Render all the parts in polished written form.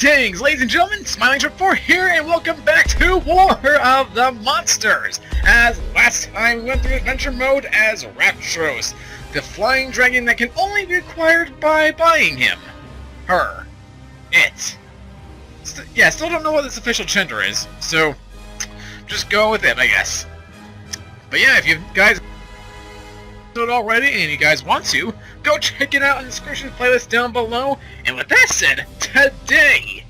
Greetings, ladies and gentlemen, Smiling Trip 4 here, and welcome back to War of the Monsters! As last time we went through adventure mode as Raptros, the flying dragon that can only be acquired by buying him. Her. It. Still don't know what its official gender is, so just go with it, I guess. But yeah, if you guys it already and you guys want to, go check it out in the description playlist down below. And with that said, today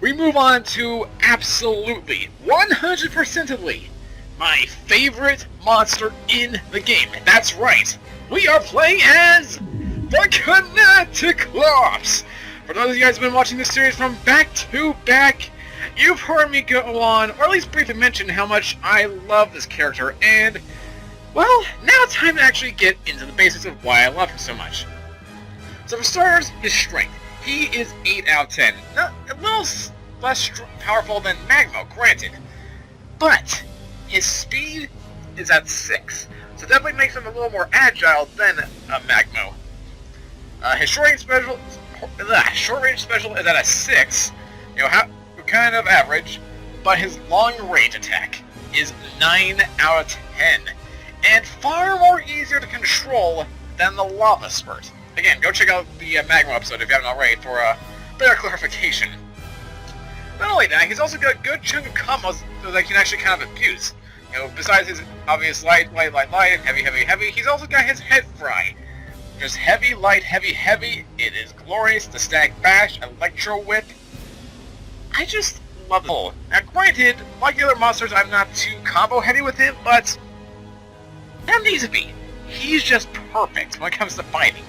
we move on to absolutely 100%ly my favorite monster in the game. That's right, we are playing as the Kineticlops. For those of you guys who have been watching this series from back to back, you've heard me go on, or at least briefly mention how much I love this character, and well, now it's time to actually get into the basics of why I love him so much. So for starters, his strength. He is 8 out of 10. Now, a little less powerful than Magmo, granted. But his speed is at 6. So definitely makes him a little more agile than Magmo. His short range special is at a 6. You know, kind of average. But his long range attack is 9 out of 10. And far more easier to control than the Lava Spurt. Again, go check out the Magma episode if you haven't already for a better clarification. Not only that, he's also got a good chunk of combos that he can actually kind of abuse. You know, besides his obvious light, and heavy, he's also got his head fry. Just heavy, light, heavy, it is glorious. The Static Bash, Electro Whip. I just love the whole. Now granted, like the other monsters, I'm not too combo heavy with him, but that needs to be. He's just perfect when it comes to fighting.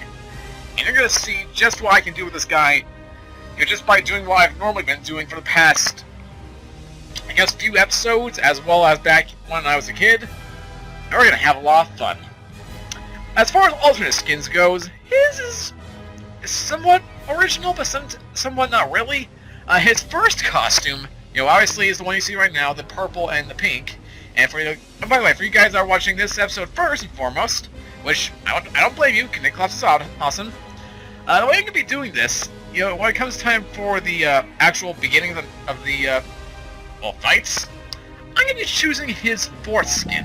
And you're going to see just what I can do with this guy, you know, just by doing what I've normally been doing for the past, I guess, few episodes, as well as back when I was a kid. And we're going to have a lot of fun. As far as alternate skins goes, his is somewhat original, but somewhat not really. His first costume, you know, obviously is the one you see right now, the purple and the pink. And by the way, for you guys that are watching this episode first and foremost, which I don't blame you, Kineticlops is awesome. The way you can be doing this, you know, when it comes time for the actual beginning of the fights, I'm going to be choosing his fourth skin.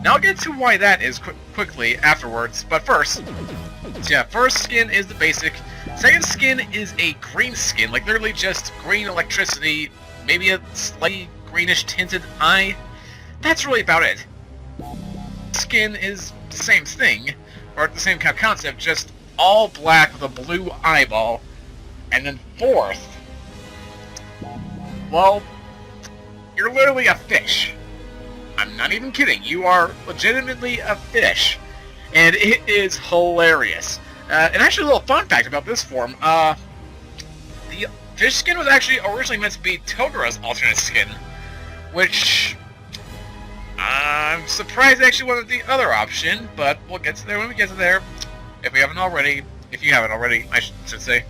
Now I'll get to why that is quickly afterwards, but first, so yeah, first skin is the basic. Second skin is a green skin, like literally just green electricity, maybe a slightly greenish tinted eye. That's really about it. Skin is the same thing, or the same kind of concept, just all black with a blue eyeball. And then fourth, well, you're literally a fish. I'm not even kidding, you are legitimately a fish. And it is hilarious. And actually a little fun fact about this form, the fish skin was actually originally meant to be Totoro's alternate skin, which I'm surprised they actually went with the other option, but we'll get to there when we get to there. If you haven't already, I should say.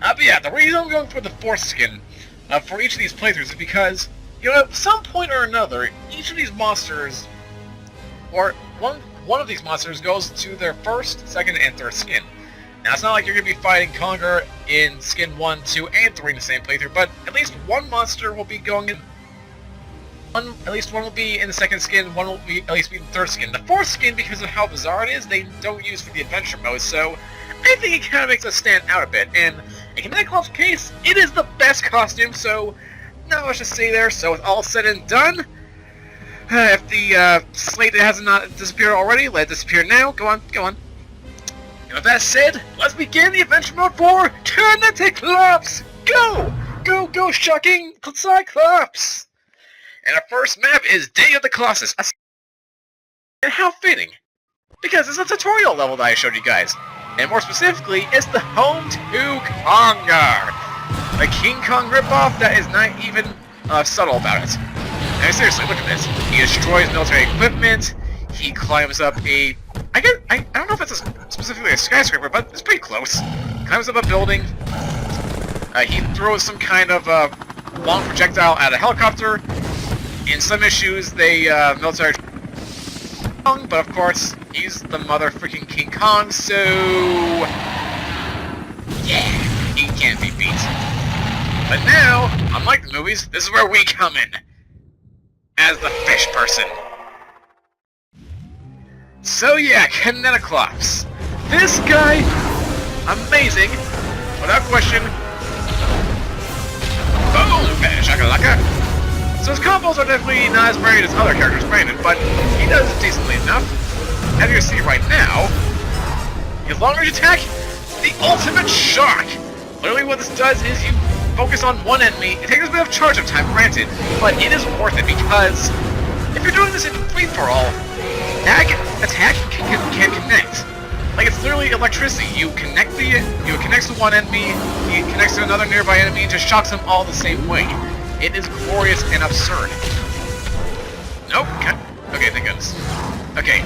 But yeah, the reason I'm going for the fourth skin for each of these playthroughs is because, you know, at some point or another, each of these monsters, or one of these monsters goes to their first, second, and third skin. Now, it's not like you're going to be fighting Conger in skin 1, 2, and 3 in the same playthrough, but at least one monster will be going in. At least one will be in the second skin, one will be at least be in the third skin. The fourth skin, because of how bizarre it is, they don't use for the adventure mode, so I think it kind of makes us stand out a bit. And in Kineticlops' case, it is the best costume, so not much to say there. So with all said and done, if the slate has not disappeared already, let it disappear now. Go on. And with that said, let's begin the adventure mode for Kineticlops! Go, shocking Cyclops! And our first map is Day of the Colossus. And how fitting, because it's a tutorial level that I showed you guys. And more specifically, it's the home to Conger, the King Kong ripoff that is not even subtle about it. And seriously, look at this. He destroys military equipment, he climbs up a... I don't know if it's specifically a skyscraper, but it's pretty close. Climbs up a building, he throws some kind of long projectile at a helicopter. In some issues, they military Kong, but of course, he's the mother freaking King Kong, so yeah, he can't be beat. But now, unlike the movies, this is where we come in. As the fish person. So yeah, Kineticlops. This guy, amazing, without question. Boom! Shakalaka. So his combos are definitely not as varied as other characters, granted, but he does it decently enough. As you see right now, his long-range attack, the ultimate shock. Literally what this does is you focus on one enemy. It takes a bit of charge-up time, granted, but it is worth it because if you're doing this in free-for-all, that attack can connect. Like, it's literally electricity. You connect to one enemy, it connects to another nearby enemy, and just shocks them all the same way. It is glorious and absurd. Nope. Okay, thank goodness. Okay.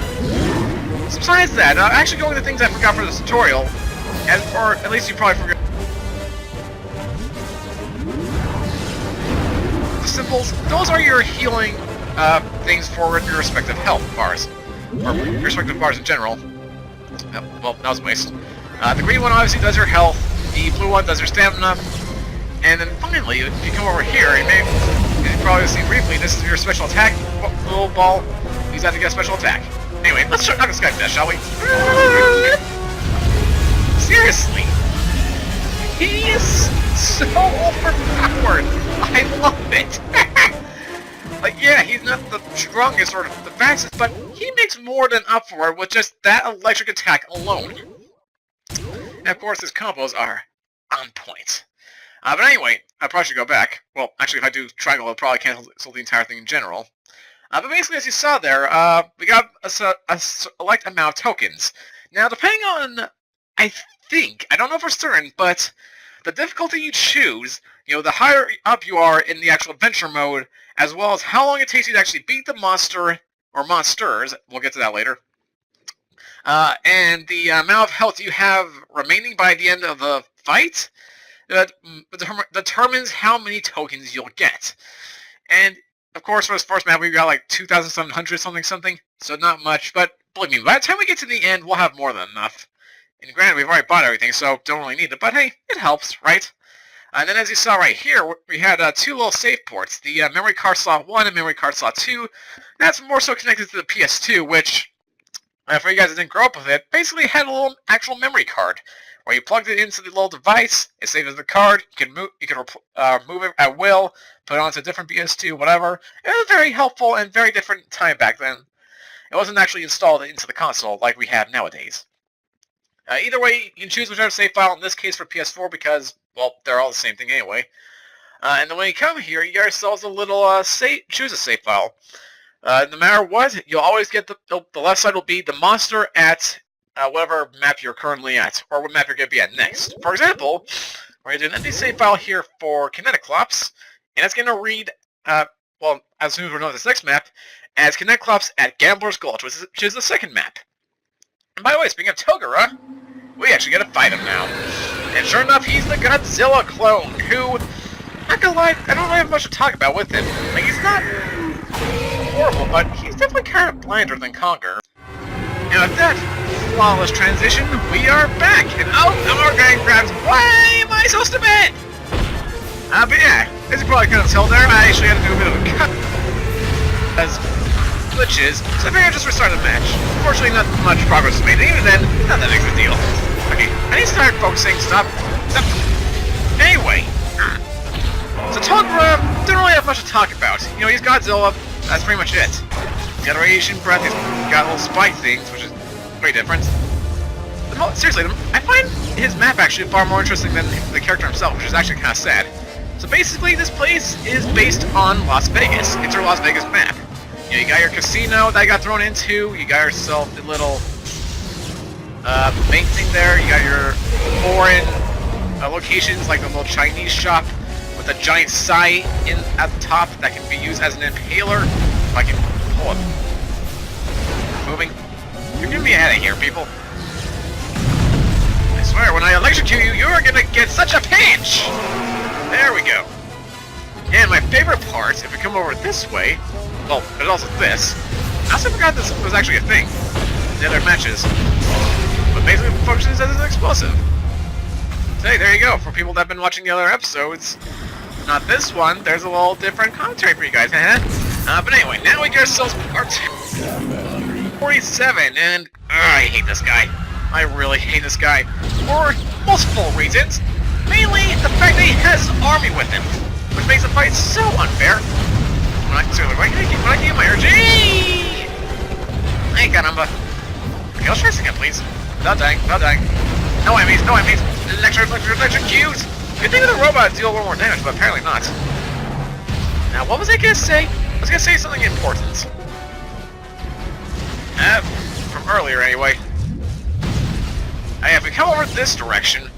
So besides that, actually going to things I forgot for this tutorial, or at least you probably forgot. The symbols, those are your healing things for your respective health bars. Or your respective bars in general. Well, that was a waste. The green one obviously does your health, the blue one does your stamina, and then finally, if you come over here, you've probably seen briefly, this is your special attack little ball. Use that to get a special attack. Anyway, let's start knocking Skype death, shall we? Seriously! He is so overpowered! I love it! Like, yeah, he's not the strongest or the fastest, but he makes more than up for it with just that electric attack alone. And of course, his combos are on point. But anyway, I probably should go back. Well, actually, if I do triangle, it'll probably cancel the entire thing in general. But basically, as you saw there, we got a select amount of tokens. Now, depending on, I don't know for certain, but the difficulty you choose, the higher up you are in the actual adventure mode, as well as how long it takes you to actually beat the monster, or monsters, we'll get to that later, and the amount of health you have remaining by the end of the fight, determines how many tokens you'll get. And, of course, for this first map, we've got like 2,700 something, so not much, but believe me, by the time we get to the end, we'll have more than enough. And granted, we've already bought everything, so don't really need it, but hey, it helps, right? And then as you saw right here, we had two little save ports, the memory card slot 1 and memory card slot 2. That's more so connected to the PS2, which, for you guys that didn't grow up with it, basically had a little actual memory card, where you plugged it into the little device, it saved as the card, you can move it at will, put it onto a different PS2, whatever. It was very helpful and very different time back then. It wasn't actually installed into the console like we have nowadays. Either way, you can choose whichever save file, in this case for PS4, because, well, they're all the same thing anyway. And then when you come here, you get yourselves a little, choose a save file. No matter what, you'll always get the left side will be the monster at whatever map you're currently at, or what map you're going to be at next. For example, we're going to do an empty save file here for Kineticlops, and it's going to read, well, as soon as we're done with this next map, as Kineticlops at Gambler's Gulch, which is the second map. And by the way, speaking of Togura, we actually get to fight him now. And sure enough, he's the Godzilla clone, who, not gonna lie, I don't really have much to talk about with him. Like, he's not horrible, but he's definitely kind of blander than Conquer. And with that flawless transition, we are back! And oh, the more gang grabs, why am I so stupid? But yeah, as you probably couldn't tell there, I actually had to do a bit of a cut. As glitches, so I figured I'd just restart the match. Unfortunately, not much progress was made, and even then, not that big of a deal. Okay, I need to start focusing, stop. Anyway, so Togura didn't really have much to talk about. He's Godzilla, that's pretty much it. He's got a radiation breath, he's got little spike things, which is very different. Seriously, I find his map actually far more interesting than the character himself, which is actually kind of sad. So basically, this place is based on Las Vegas. It's our Las Vegas map. You got your casino that I got thrown into, you got yourself the little main thing there, you got your foreign locations like the little Chinese shop with a giant sai at the top that can be used as an impaler. If I can pull it. Moving. You're gonna be ahead of here, people. I swear, when I electrocute you, you're gonna get such a pinch! There we go. And my favorite part, if we come over this way, well, there's also this. I also forgot this was actually a thing in the other matches. But basically it functions as an explosive. So hey, there you go. For people that have been watching the other episodes, Not this one. There's a little different commentary for you guys, but anyway, now we get ourselves part 47, and I hate this guy. I really hate this guy for multiple reasons. Mainly the fact that he has an army with him, which makes the fight so unfair. When I can get my energy! I got him, but... Okay, let's try this again, please. Without dying. No enemies. Electrocute! Good thing the robots deal a little more damage, but apparently not. Now, what was I gonna say? I was gonna say something important. From earlier, anyway. If we come over this direction,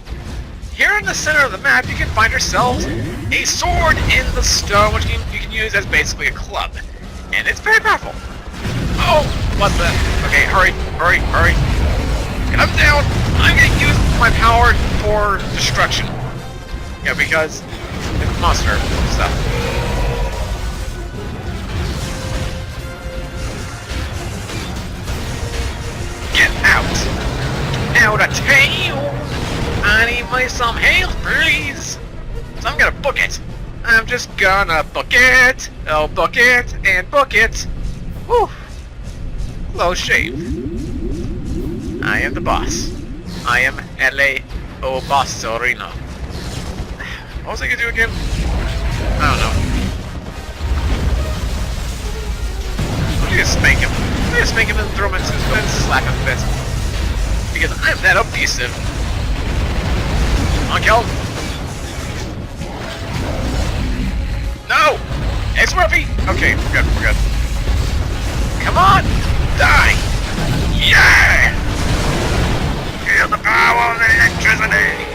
here in the center of the map, you can find yourselves a sword in the stone, which you can use as basically a club. And it's very powerful. Oh, what the? Okay, hurry. I'm down. I'm gonna use my power for destruction. Yeah, because it's a monster stuff. Get out! Out of town! I need me some help, please! So I'm gonna book it. I'm just gonna book it. Oh, book it and book it. Whew. Close shave. I am the boss. I am L.A. Bossorino. What was I gonna do again? I don't know. I'm just spank him. I'm just spank him and throw him into his foot and slap him a bit. Because I'm that abusive. Come on, kill him. No! X Murphy! Okay, we're good. Come on! Die! Yeah! Feel the power of electricity!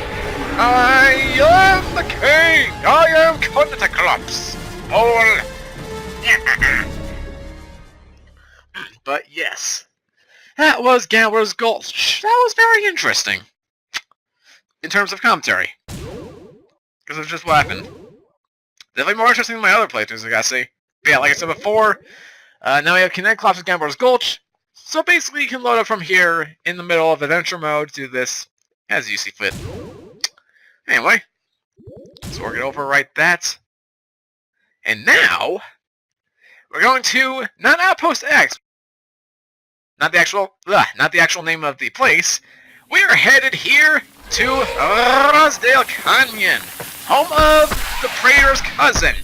I am the king! I am Kineticlops! Oh! But yes, that was Gambler's Gulch. That was very interesting. In terms of commentary. Because of just what happened. Definitely more interesting than my other playthroughs, I gotta say. But yeah, like I said before, now we have Kineticlops with Gambler's Gulch. So basically you can load up from here in the middle of adventure mode to this as you see fit. Anyway, so we're going to overwrite that. And now, we're going to, not Outpost X, not the actual name of the place. We are headed here to Rosdale Canyon, home of the Praetor's cousin,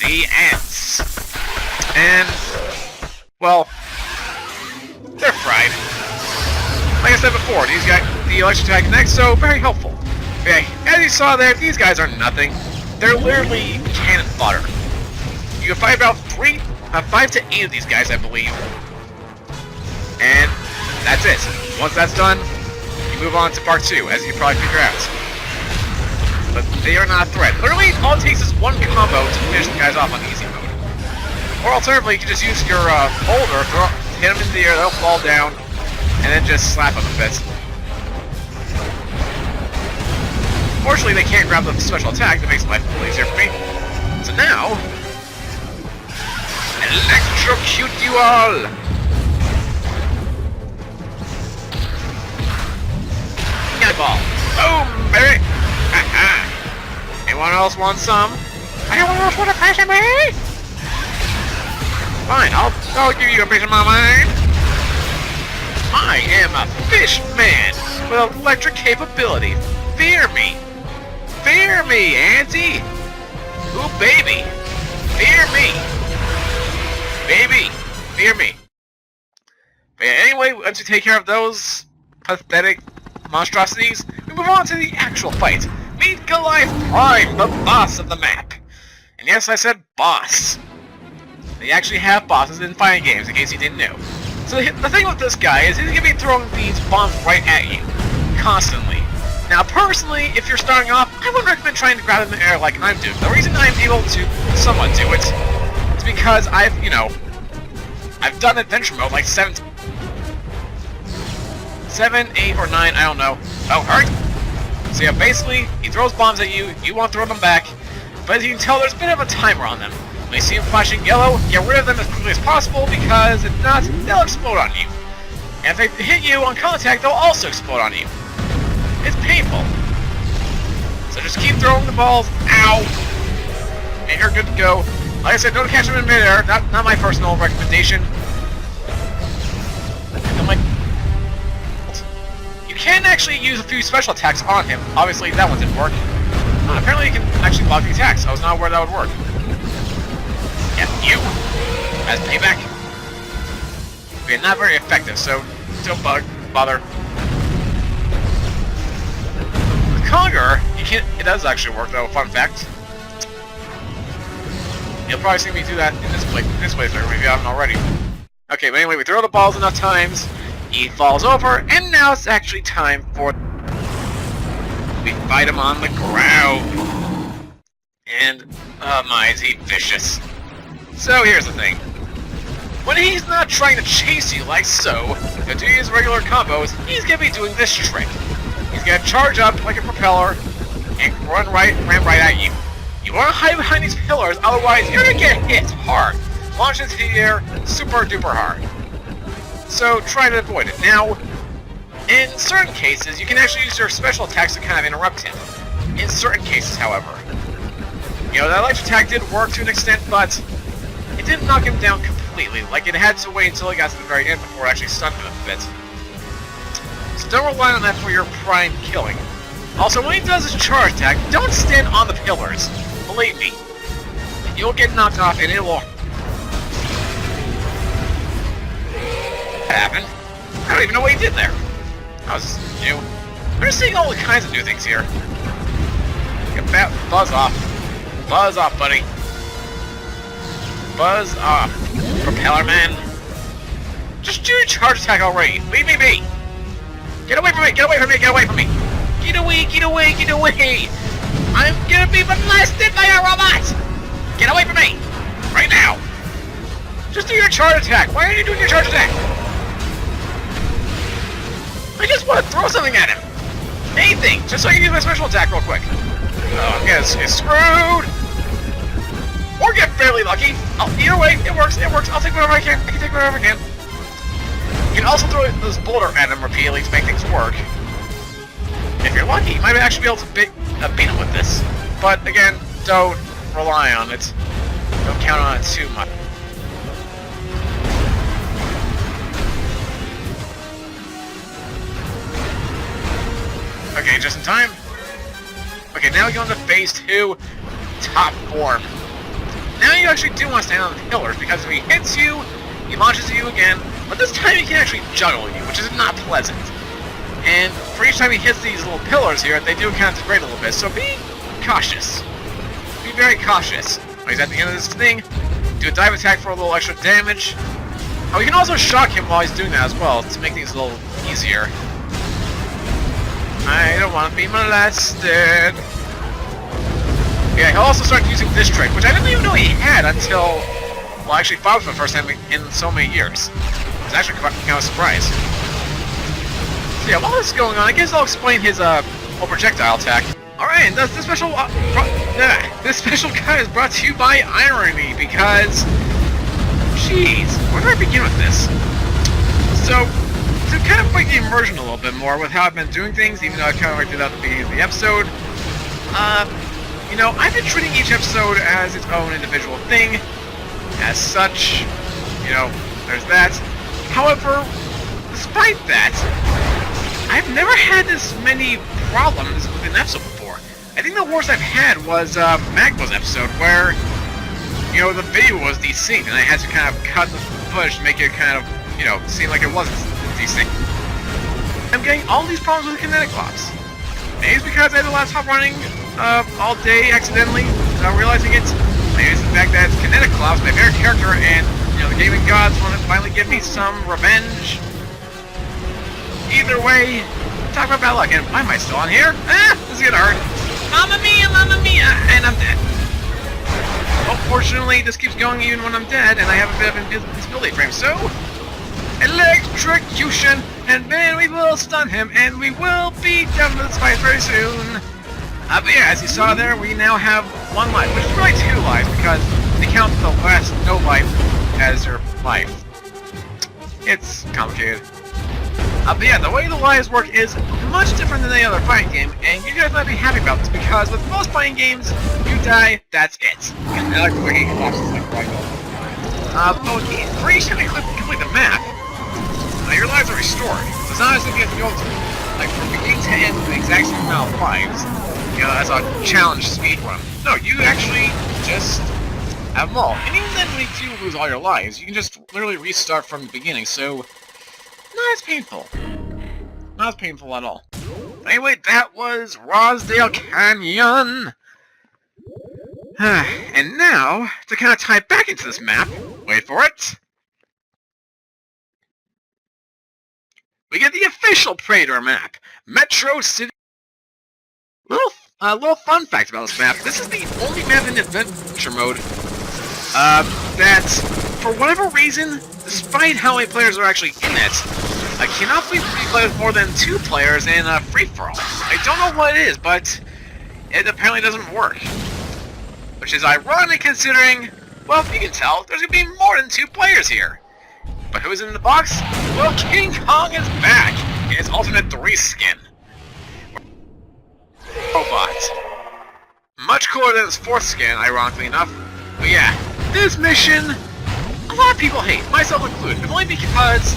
the Ants. And, well, they're fried. Like I said before, these guys, the election tag next, so very helpful. Okay, as you saw there, these guys are nothing. They're literally cannon fodder. You can fight about 5 to 8 of these guys, I believe. And that's it. Once that's done, you move on to part 2, as you can probably figure out. But they are not a threat. Literally, all it takes is one combo to finish the guys off on easy mode. Or alternatively, you can just use your boulder, hit them in the air, they'll fall down, and then just slap them a bit. Fortunately, they can't grab the special attack that makes life a little easier for me. So now, electrocute you all! Ball. Boom, baby! Anyone else want some? Anyone else want a piece of me? Fine, I'll give you a piece of my mind. I am a fish man with electric capability. Fear me. Fear me, Auntie! Ooh, baby! Fear me! Baby! Fear me! But yeah, anyway, once we take care of those pathetic monstrosities, we move on to the actual fight. Meet Goliath Prime, the boss of the map. And yes, I said boss. They actually have bosses in fighting games, in case you didn't know. So the thing with this guy is he's going to be throwing these bombs right at you. Constantly. Now, personally, if you're starting off, I wouldn't recommend trying to grab him in the air like I'm doing. The reason I'm able to somewhat do it is because I've done adventure mode like 7, 8, or 9, I don't know. Oh, hurry! So yeah, basically, he throws bombs at you, you want to throw them back, but as you can tell, there's a bit of a timer on them. When you see them flashing yellow, get rid of them as quickly as possible, because if not, they'll explode on you. And if they hit you on contact, they'll also explode on you. It's painful. So just keep throwing the balls. Ow! and you're good to go. Like I said, don't catch him in midair. Not my personal recommendation. You can actually use a few special attacks on him. Obviously, that one didn't work. Apparently, you can actually block the attacks. I was not aware that would work. Yep, you. As payback. But not very effective, so don't bother. With Conqueror, you can't. It does actually work, though. Fun fact. You'll probably see me do that in this playthrough, if you haven't already. Okay, but anyway, we throw the balls enough times, he falls over, and now it's actually time for... We fight him on the ground. And, oh my, is he vicious. So here's the thing. When he's not trying to chase you like so, to do his regular combos, he's gonna be doing this trick. He's gonna charge up like a propeller, and ram right at you. You want to hide behind these pillars, otherwise you're gonna get hit hard. Launch into the air super duper hard. So try to avoid it. Now, in certain cases, you can actually use your special attacks to kind of interrupt him. In certain cases, however. You know, that electric attack did work to an extent, but it didn't knock him down completely. Like, it had to wait until he got to the very end before it actually stunned him a bit. So don't rely on that for your prime killing. Also, when he does his charge attack, don't stand on the pillars. Believe me, you'll get knocked off and it will happen. I don't even know what he did there. That was new. We're seeing all kinds of new things here. Buzz off. Buzz off, buddy. Buzz off. Propeller man. Just do your charge attack already. Leave me be. Get away from me, get away from me, get away from me. Get away, get away, get away. I'm gonna be molested by a robot! Get away from me! Right now! Just do your charge attack! Why aren't you doing your charge attack? I just want to throw something at him! Anything! Just so I can use my special attack real quick. Oh, yeah, it's screwed! Or get fairly lucky! Either way, it works, I'll take whatever I can. I can take whatever I can. You can also throw this boulder at him repeatedly to make things work. If you're lucky, you might actually be able to beat him with this. But again, don't rely on it. Don't count on it too much. Okay, just in time. Okay, now we go into phase 2, top form. Now you actually do want to stand on the pillars, because if he hits you, he launches you again, but this time he can actually juggle you, which is not pleasant. And for each time he hits these little pillars here, they do kind of degrade a little bit, so be cautious. Be very cautious. When he's at the end of this thing, do a dive attack for a little extra damage. Oh, you can also shock him while he's doing that as well, to make things a little easier. I don't want to be molested. Yeah, he'll also start using this trick, which I didn't even know he had until, well, I actually fought for the first time in so many years. It's actually kind of a surprise. So yeah, while this is going on, I guess I'll explain his projectile attack. Alright, and this special guy is brought to you by Irony, because, jeez, where do I begin with this? So, to kind of break the immersion a little bit more with how I've been doing things, even though I kind of already did that at the beginning of the episode, you know, I've been treating each episode as its own individual thing. As such, you know, there's that. However, despite that, I've never had this many problems with an episode before. I think the worst I've had was Magma's episode, where, you know, the video was desynced, and I had to kind of cut the footage to make it kind of, you know, seem like it wasn't desynced. I'm getting all these problems with Kineticlops. Maybe it's because I had the laptop running all day accidentally, without realizing it. Maybe it's the fact that it's Kineticlops, my favorite character, and, you know, the gaming gods want to finally give me some revenge. Either way, talk about bad luck, and why am I still on here? This is gonna hurt. Mamma mia, and I'm dead. Well, fortunately, this keeps going even when I'm dead, and I have a bit of invisibility frame, so... electrocution, and then we will stun him, and we will be done with this fight very soon. But yeah, as you saw there, we now have 1 life, which is really 2 lives, because they count the last no life as your life. It's complicated. But yeah, the way the lives work is much different than any other fighting game, and you guys might be happy about this because with most fighting games, you die, that's it. And I like the way Kineticlops is like right now. But with E3, you can complete the map, your lives are restored. So it's not as if you have to go like from beginning to end with the exact same amount of lives, you know, as a challenge speedrun. No, you actually just have them all. And even then, when you do lose all your lives, you can just literally restart from the beginning, so not as painful. Not as painful at all. Anyway, that was Rosdale Canyon! And now, to kind of tie back into this map, wait for it, we get the official Praetor map, Metro City. Little fun fact about this map, this is the only map in adventure mode that, for whatever reason, despite how many players are actually in it, cannot be played with more than 2 players in a free-for-all. I don't know what it is, but it apparently doesn't work. Which is ironic considering, well, you can tell, there's going to be more than 2 players here. But who's in the box? Well, King Kong is back in his Ultimate 3 skin. Robot. Much cooler than his 4th skin, ironically enough. But yeah, this mission, a lot of people hate, myself included, only because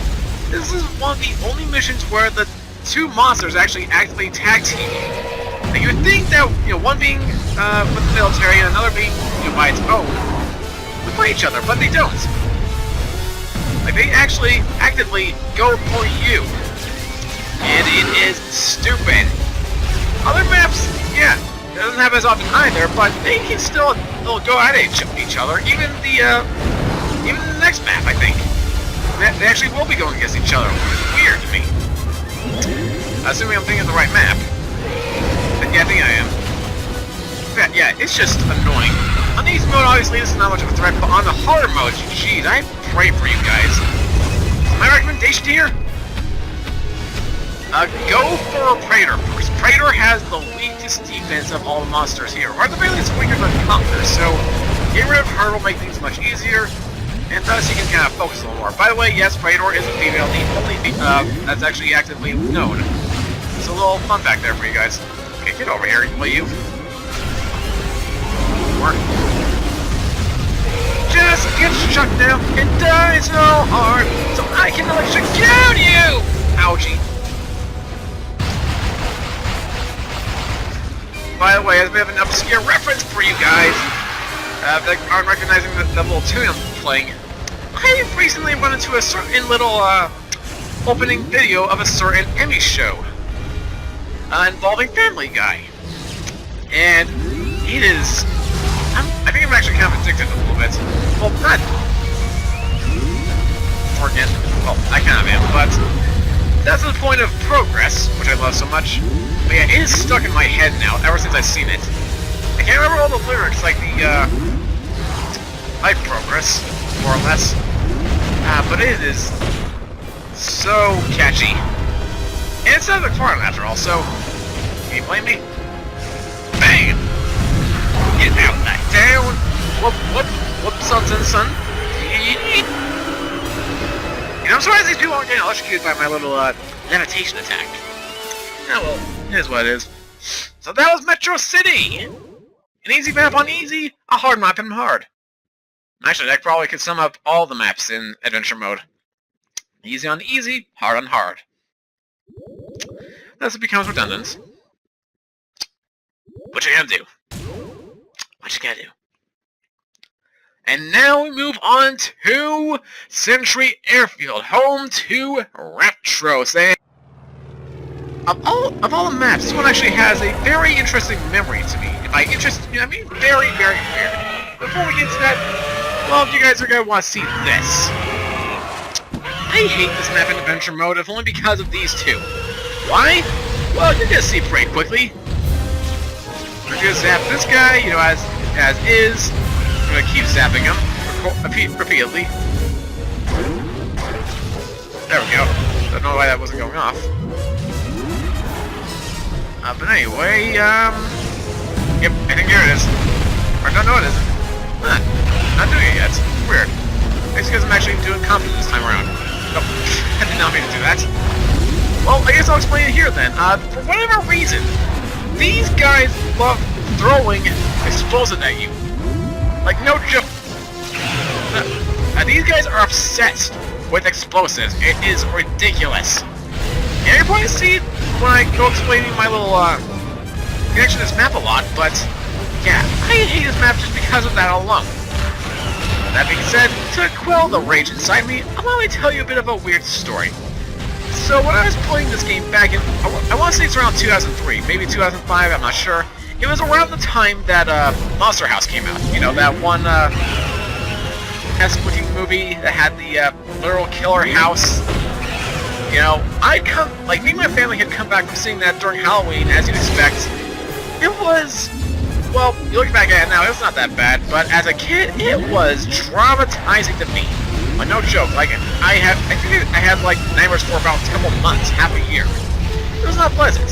this is one of the only missions where the 2 monsters actually actively tag teaming. Now you would think that, you know, one being with the military and another being, you know, by its own, would fight each other, but they don't. Like, they actually actively go for you. And it is stupid. Other maps, yeah, it doesn't happen as often either, but they can still go at each other. Even the next map, I think. They actually will be going against each other, which is weird to me. Assuming I'm thinking of the right map. But yeah, I think I am. Yeah, it's just annoying. On the easy mode, obviously, this is not much of a threat, but on the harder mode, jeez, I pray for you guys. So my recommendation here? Go for Praetor, because Praetor has the weakest defense of all the monsters here, or at the very least weaker than Conqueror, so getting rid of her will make things much easier, and thus you can kind of focus a little more. By the way, yes, Praetor is a female, the only that's actually actively known. It's a little fun fact there for you guys. Okay, get over here, will you? Work. Just get shut down and die so hard, so I can electrocute you! Ouchie. By the way, as we have an obscure reference for you guys that aren't recognizing the little tune I'm playing, I recently run into a certain little opening video of a certain Emmy show involving Family Guy. And it is... I think I'm actually kind of addicted a little bit. Well, not... Forget. Well, I kind of am, but... That's the point of progress, which I love so much. But yeah, it is stuck in my head now, ever since I've seen it. I can't remember all the lyrics, like the, life progress, more or less. But it is so catchy. And it sounds like fun after all, so... Can you blame me? Bang! Get out, back down! Whoop, whoop, whoop, son. You know, I'm surprised these people aren't getting electrocuted by my little, levitation attack. Oh well, it is what it is. So that was Metro City! An easy map on easy, a hard map on hard. Actually, that probably could sum up all the maps in adventure mode. Easy on easy, hard on hard. Thus it becomes redundant. What you gonna do? What you gonna do? And now we move on to Century Airfield, home to Raptros. And of all the maps, this one actually has a very interesting memory to me. And by interesting, I mean very, very weird. Before we get to that, well, you guys are going to want to see this. I hate this map in adventure mode, if only because of these two. Why? Well, you're going to see pretty quickly. We're going to zap this guy, you know, as is. I'm going to keep zapping him repeatedly. There we go. Don't know why that wasn't going off. But anyway, yep, I think here it is. Or no, it isn't. Not doing it yet. Weird. Maybe because I'm actually doing combat this time around. Nope, I did not mean to do that. Well, I guess I'll explain it here then. For whatever reason, these guys love throwing explosives at you. Like, no joke. These guys are obsessed with explosives. It is ridiculous. And you're going to see it when I go explaining my little connection to this map a lot, but yeah, I hate this map just because of that alone. That being said, to quell the rage inside me, I'm going to tell you a bit of a weird story. So when I was playing this game back in, I want to say it's around 2003, maybe 2005, I'm not sure. It was around the time that Monster House came out. You know, that one esque-looking movie that had the literal killer house. You know, me and my family had come back from seeing that during Halloween, as you'd expect. It was, well, you look back at it now, it was not that bad, but as a kid, it was traumatizing to me. Like, no joke, like, I think I had, like, nightmares for about a couple months, half a year. It was not pleasant.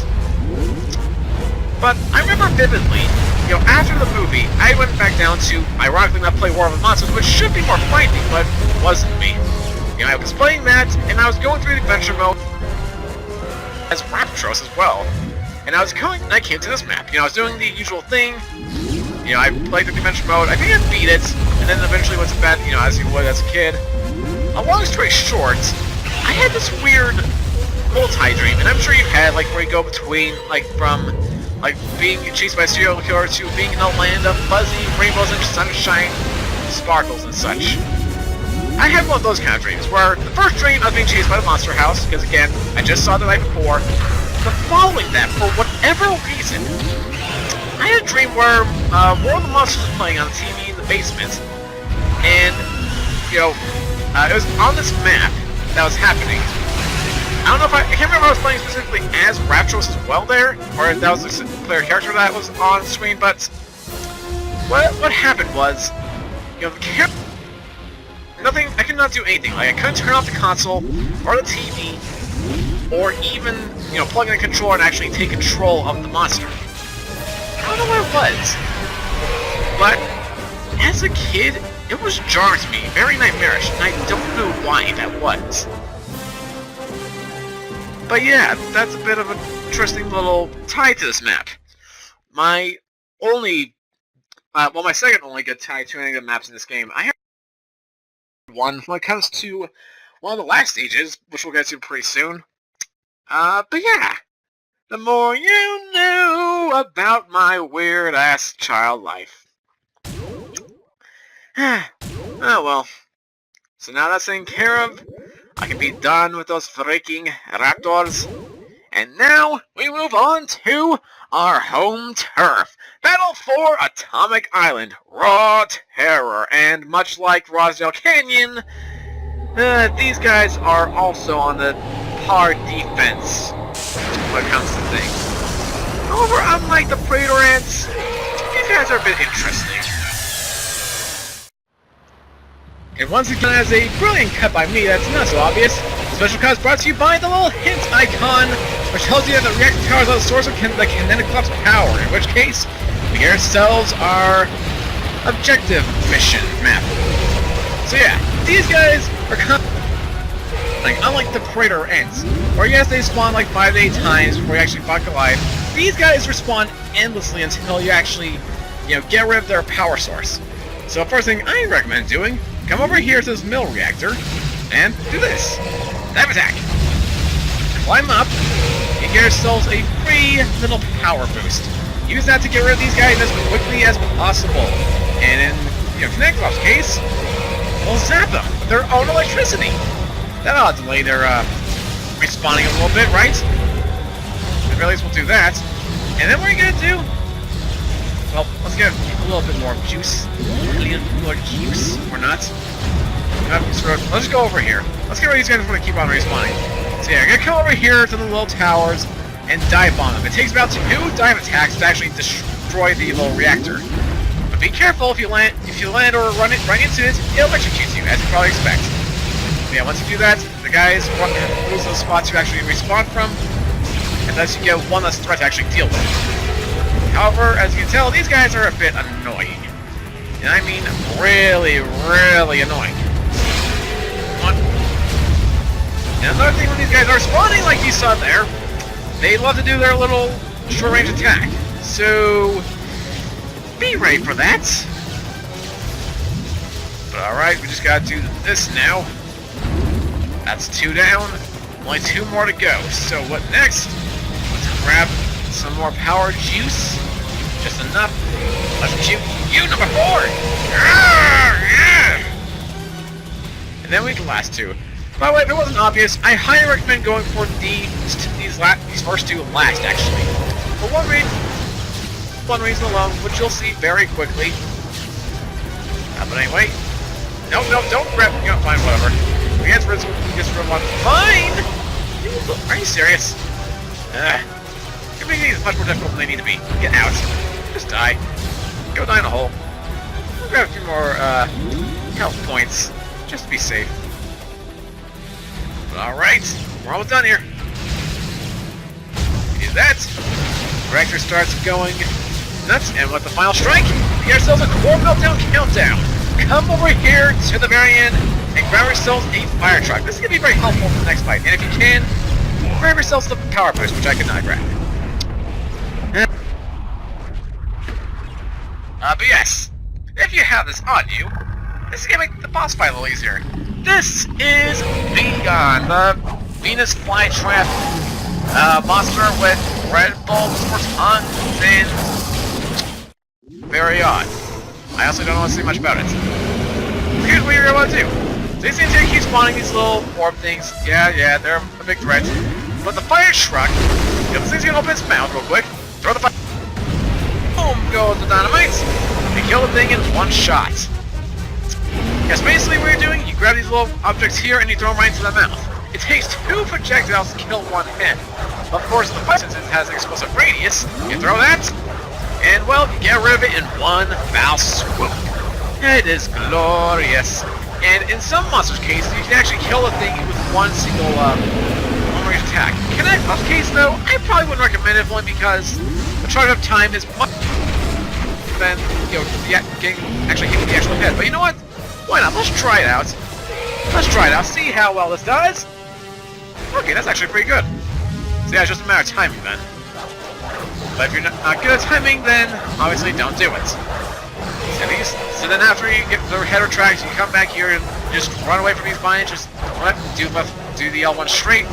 But I remember vividly, you know, after the movie, I went back down to, ironically, not play War of the Monsters, which should be more frightening, but wasn't me. You know, I was playing that, and I was going through the adventure mode as Raptros as well. And I came to this map. You know, I was doing the usual thing. You know, I played through the adventure mode. I think I beat it, and then eventually went to bed, you know, as you would as a kid. A long story short, I had this weird multi-dream, and I'm sure you've had, like, where you go between, like, from, like, being chased by a serial killer to being in a land of fuzzy rainbows and sunshine, sparkles and such. I had one of those kind of dreams, where the first dream I was being chased by the monster house, because again, I just saw it the night before. But following that, for whatever reason, I had a dream where World of Monsters was playing on the TV in the basement, and, you know, it was on this map that was happening. I don't know if I can't remember if I was playing specifically as Raptros as well there, or if that was a player character that was on screen, but what happened was, you know, the camera, I could not do anything. Like, I couldn't turn off the console, or the TV, or even, you know, plug in a controller and actually take control of the monster. I don't know what it was, but as a kid, it was jarring to me, very nightmarish, and I don't know why that was. But yeah, that's a bit of an interesting little tie to this map. My second only good tie to any of the maps in this game, I have one when it comes to one of the last stages, which we'll get to pretty soon. But yeah, the more you know about my weird-ass child life. Oh well. So now that's taken care of, I can be done with those freaking raptors. And now, we move on to our home turf. Battle for Atomic Island, Raw Terror, and much like Rosdale Canyon, these guys are also on the par defense when it comes to things. However, unlike the Predator Ants, these guys are a bit interesting. And once again, as a brilliant cut by me that's not so obvious, special cuts brought to you by the little hint icon, which tells you that the reactor towers are the source of the Kineticlops power, in which case, the air cells are objective mission map. So yeah, these guys are unlike the Predator Ants, where yes, they spawn like 5 to 8 times before you actually fuck alive. These guys respawn endlessly until you actually, you know, get rid of their power source. So first thing I recommend doing, come over here to this mill reactor, and do this. Dive attack. Climb up, and get yourselves a free little power boost. Use that to get rid of these guys as quickly as possible. And in, you know, Kineticlops' case, we'll zap them with their own electricity. That'll delay their respawning a little bit, right? At the very least, we'll do that. And then what are you gonna do? Well, let's get a little bit more juice. A little more juice, or not. Let's just go over here. Let's get rid of these guys before they keep on respawning. So yeah, I'm gonna come over here to the little towers and dive bomb them. It takes about 2 dive attacks to actually destroy the little reactor. But be careful, if you land or run into it, it electrocutes you, as you probably expect. But yeah, once you do that, the guys lose those spots you actually respawn from, and thus you get one less threat to actually deal with. However, as you can tell, these guys are a bit annoying. And I mean really, really annoying. Come on. And another thing when these guys are spawning, like you saw there, they love to do their little short-range attack. So, be ready for that. But alright, we just gotta do this now. That's 2 down. Only 2 more to go. So what next? Let's grab some more power juice. Just enough. Let's shoot you, number 4! Yeah! And then we can last 2. By the way, if it wasn't obvious, I highly recommend going for these first 2 last, actually. For one reason alone, which you'll see very quickly. But anyway, no, don't grab. You know, fine, whatever. We get rid of 1. Fine. Are you serious? You're making these much more difficult than they need to be. Get out. Just die. Go die in a hole. We'll grab a few more health points, just to be safe. Alright, we're almost done here. We do that. Reactor starts going nuts, and with the final strike, we get ourselves a core meltdown countdown. Come over here to the very end and grab yourselves a fire truck. This is going to be very helpful for the next fight. And if you can, grab yourselves the power boost, which I could not grab. But yes, if you have this on you, this is going to make the boss fight a little easier. This is Vegon, the Venus flytrap monster with red bulbs for tongues and very odd. I also don't want to say much about it. Here's what you're going to do. These things here keep spawning these little orb things. Yeah, they're a big threat. But the fire truck, this thing's going to open its mouth real quick, throw the fire. Boom goes the dynamite, and kill the thing in 1 shot. Yes, basically what you're doing, you grab these little objects here and you throw them right into the mouth. It takes 2 projectiles to kill 1 hit. Of course, the fire, since it has an explosive radius, you throw that, and well, you get rid of it in 1 foul swoop. It is glorious. And in some monsters' cases, you can actually kill a thing with 1 single one-range attack. In Kineticlops' case, though, I probably wouldn't recommend it only because the charge-up time is much than, you know, actually hitting the actual head. But you know what? Why not? Let's try it out. See how well this does. Okay, that's actually pretty good. So yeah, it's just a matter of timing then. But if you're not good at timing, then obviously don't do it. So then after you get the head retracts, you come back here and just run away from these vines. Just do the L1 straight,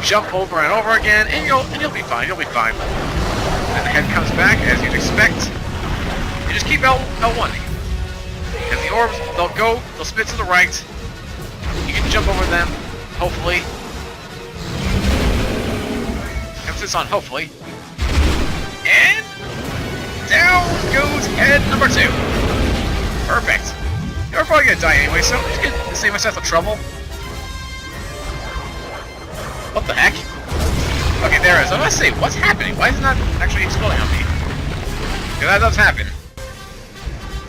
jump over and over again, and you'll be fine. You'll be fine. And the head comes back as you'd expect. You just keep L1. And the orbs, they'll spit to the right. You can jump over them, hopefully. Emphasis on hopefully. And down goes head number 2. Perfect. You're probably gonna die anyway, so I'm just gonna save myself the trouble. What the heck? Okay, there it is. I must say, what's happening? Why is it not actually exploding on me? Okay, that does happen.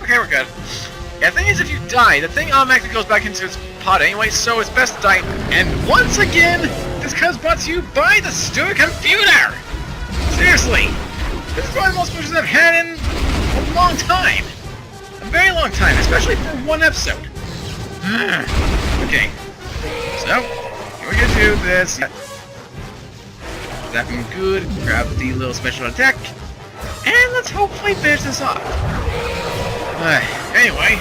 Okay, we're good. Yeah, the thing is, if you die, the thing automatically goes back into its pod anyway, so it's best to die. And once again, this comes brought to you by the stupid computer! Seriously! This is probably the most pushes I've had in a long time. A very long time, especially for 1 episode. Okay. So, we're gonna do this. That been good. Grab the little special attack. And let's hopefully finish this off. Anyway,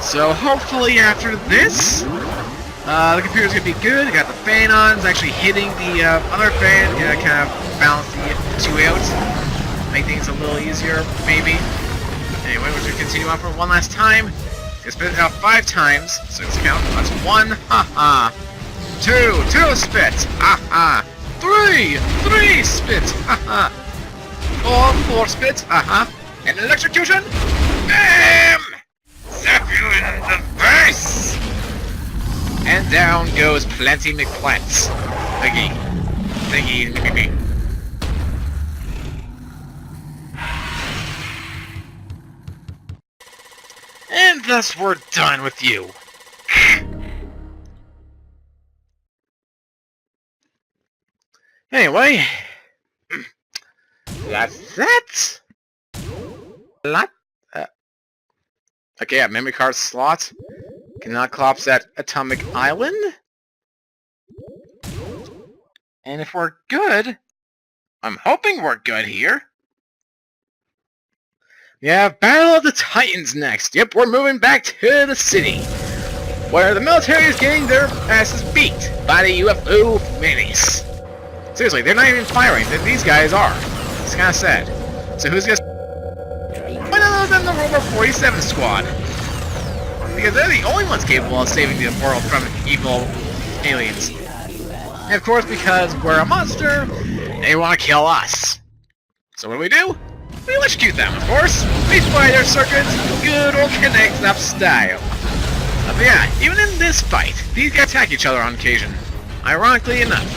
so hopefully after this, the computer's gonna be good. I got the fan on, it's actually hitting the other fan, kind of balance the 2 out, make things a little easier, maybe. Anyway, we're gonna continue on for 1 last time. It's spit it out 5 times, so let's count. That's 1, haha. 2 spit, haha. 3 spit, haha. 4 spit, haha. And electrocution, BAM! Zap you in the face! And down goes Plenty McPlants. Thingy. And thus we're done with you. Anyway, that's that. Okay, yeah, memory card slot. Kineticlops at Atomic Island. And if we're good, I'm hoping we're good here. Yeah, Battle of the Titans next. Yep, we're moving back to the city, where the military is getting their asses beat by the UFO minis. Seriously, they're not even firing. These guys are. It's kind of sad. So who's gonna... Why not let them the Rover 47 squad? Because they're the only ones capable of saving the world from evil aliens. And of course, because we're a monster, they want to kill us. So what do? We electrocute them, of course. We fire their circuits, good old Kineticlops style. But yeah, even in this fight, these guys attack each other on occasion. Ironically enough.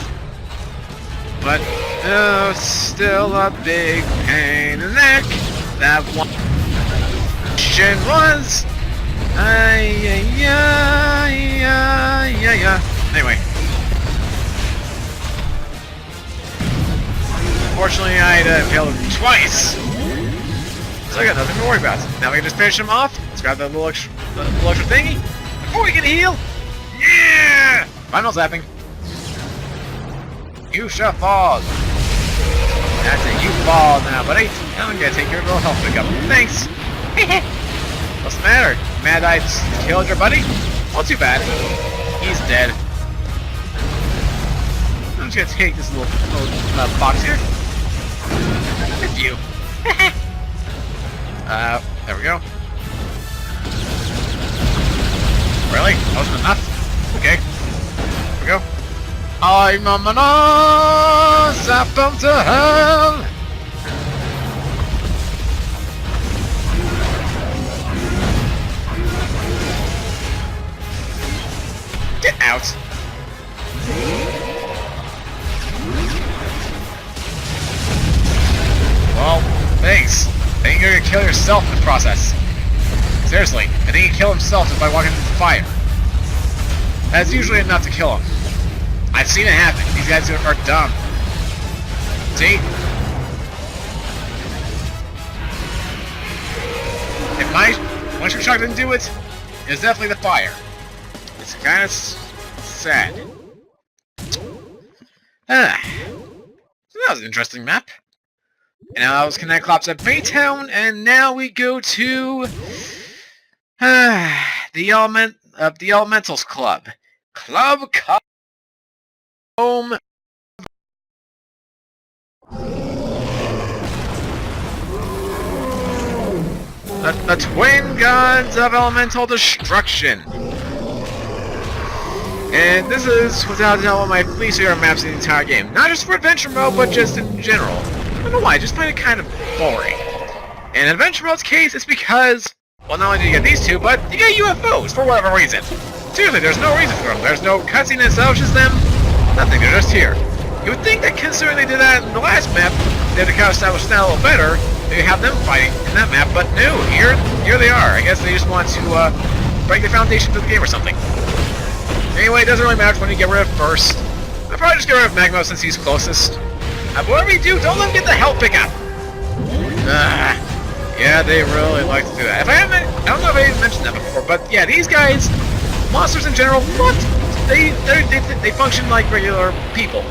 But, oh, still a big pain in the neck. That one question was... Anyway. Unfortunately, I had to fail him twice. So I got nothing to worry about. Now we can just finish him off. Let's grab that little extra thingy. Before we can heal. Yeah! Final zapping. You shall fall. That's it, you fall now, buddy. I'm gonna take your little health pickup. Thanks. What's the matter? Mad I killed your buddy? Well, too bad. He's dead. I'm just gonna take this little box here. With you. There we go. Really? That wasn't enough? Okay. There we go. I'm a mana, zap them to hell! Get out! Well, thanks. I think you're gonna kill yourself in the process. Seriously, I think he killed himself just by walking into the fire. That's usually enough to kill him. I've seen it happen. These guys are dumb. See? If my electric shock didn't do it, it was definitely the fire. It's kind of sad. So that was an interesting map. And now that was Kineticlops at Baytown, and now we go to the Elementals Club. Home. The twin gods of elemental destruction. And this is, without a doubt, one of my least favorite maps in the entire game. Not just for adventure mode, but just in general. I don't know why, I just find it kind of boring. In adventure mode's case, it's because, well, not only do you get these two, but you get UFOs for whatever reason. Seriously, there's no reason for them. There's no cutscene that establishes them. Nothing, they're just here. You would think that considering they did that in the last map, they had to kind of establish that a little better, they have them fighting in that map, but no, here they are. I guess they just want to break the foundation for the game or something. Anyway, it doesn't really matter which one you get rid of first. I'll probably just get rid of Magmo since he's closest. But whatever you do, don't let him get the health pickup! Yeah, they really like to do that. I don't know if I even mentioned that before, but yeah, these guys, monsters in general, they function like regular people.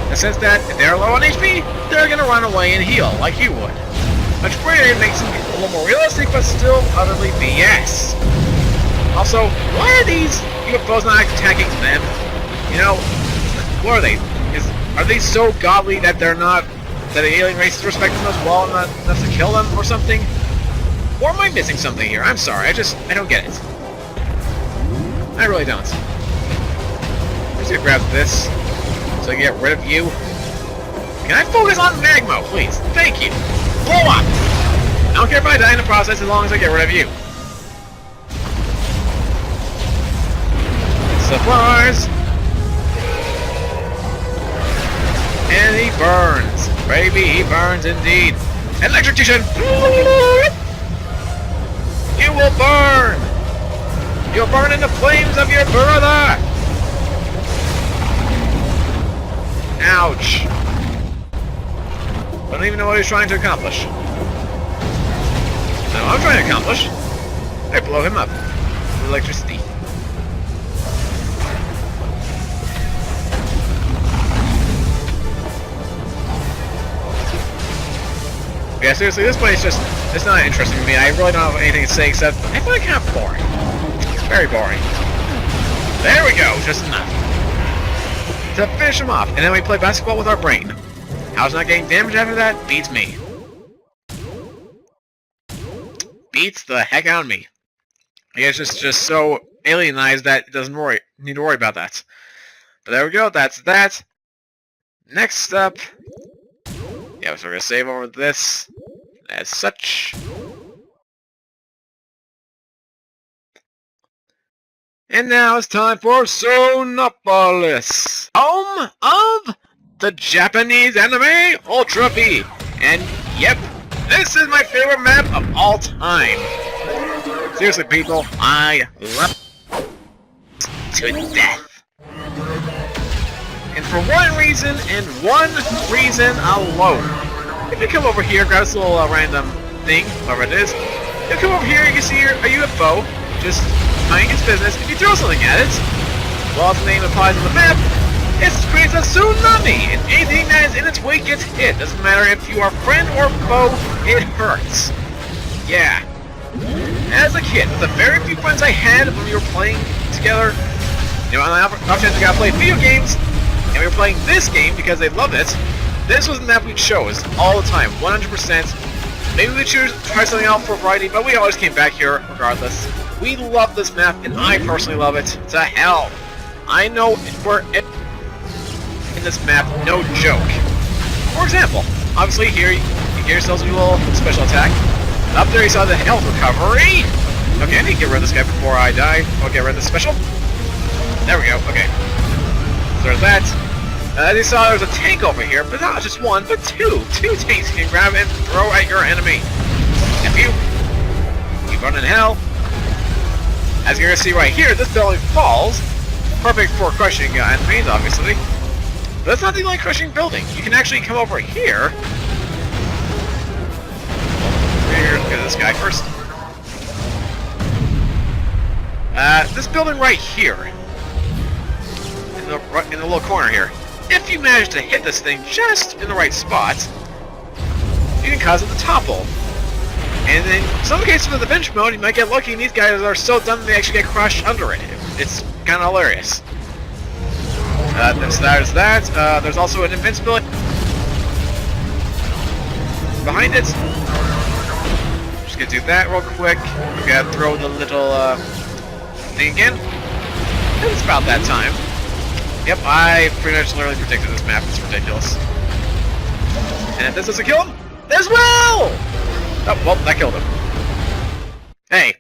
In the sense that if they're low on HP, they're gonna run away and heal, like you would. Which granted makes them a little more realistic, but still utterly BS. Also, why are these UFOs not attacking them? You know, what are they? Are they so godly that they're not, that the alien races respect them as well and not enough to kill them or something? Or am I missing something here? I'm sorry, I don't get it. I really don't. I'm just gonna grab this so I can get rid of you. Can I focus on Magmo, please? Thank you. Blow up! I don't care if I die in the process as long as I get rid of you. Surprise! And he burns. Baby, he burns indeed. Electrocution! You will burn! You'll burn in the flames of your brother! Ouch. I don't even know what he's trying to accomplish. No, I'm trying to accomplish. I blow him up with electricity. Yeah, seriously, this place just, it's not interesting to me. I really don't have anything to say except, I find it kind of boring. Very boring. There we go, just enough. To finish him off, and then we play basketball with our brain. How's not getting damage after that? Beats me. Beats the heck out of me. I guess it's just so alienized that it doesn't need to worry about that. But there we go, that's that. Next up... Yeah, so we're gonna save over this as such. And now it's time for Sonopolis, home of the Japanese anime Ultra B. And yep, this is my favorite map of all time. Seriously, people, I love it to death. And for one reason, and one reason alone. If you come over here, grab this little random thing, whatever it is. If you come over here, you can see a UFO, just minding its business. If you throw something at it, well, as the name implies on the map, it creates a tsunami, and anything that is in its way gets hit. Doesn't matter if you are friend or foe, it hurts. Yeah. As a kid, with the very few friends I had when we were playing together, you know, on the off chance we got to play video games, and we were playing this game because they loved it, this was the map we chose all the time, 100%. Maybe we try something out for variety, but we always came back here regardless. We love this map, and I personally love it to hell. I know we're in this map, no joke. For example, obviously here you get yourselves a little special attack. Up there you saw the health recovery. Okay, I need to get rid of this guy before I die. I'll get rid of the special. There we go, okay. So there's that. As you saw, there's a tank over here, but not just one, but two. Two tanks you can grab and throw at your enemy. If you run in hell. As you're going to see right here, this building falls. Perfect for crushing enemies, obviously. But it's not the only crushing building. You can actually come over here. Here, look at this guy first. This building right here. In the little corner here. If you manage to hit this thing just in the right spot, you can cause it to topple. And in some cases with the bench mode, you might get lucky and these guys are so dumb they actually get crushed under it. It's kind of hilarious. There's that. There's also an invincibility behind it. Just gonna do that real quick. We gotta throw the little thing again. And it's about that time. Yep, I pretty much literally predicted this map. It's ridiculous. And if this doesn't kill him, as well! Oh, well, that killed him. Hey.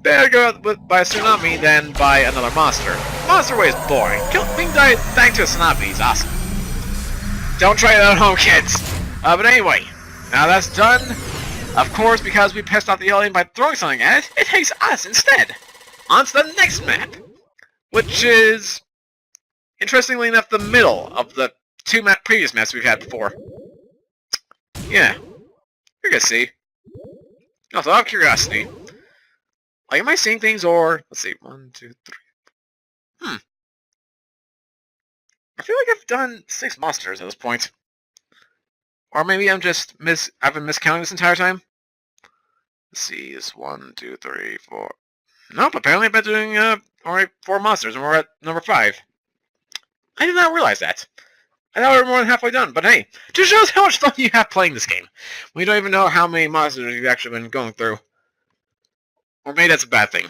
Better go by a tsunami than by another monster. Monster way is boring. Being died thanks to a tsunami is awesome. Don't try that at home, kids! But anyway, now that's done. Of course, because we pissed off the alien by throwing something at it, it takes us instead. On to the next map. Which is... interestingly enough, the middle of the two previous maps we've had before. Yeah. You're gonna see. Also, out of curiosity, like, am I seeing things or... let's see, 1, 2, 3... I feel like I've done 6 monsters at this point. Or maybe I'm just I've been miscounting this entire time? Let's see, it's 1, 2, 3, 4... Nope, apparently I've been doing, alright, 4 monsters, and we're at number 5. I did not realize that. I thought we were more than halfway done, but hey, just shows how much fun you have playing this game. We don't even know how many monsters you've actually been going through. Or maybe that's a bad thing.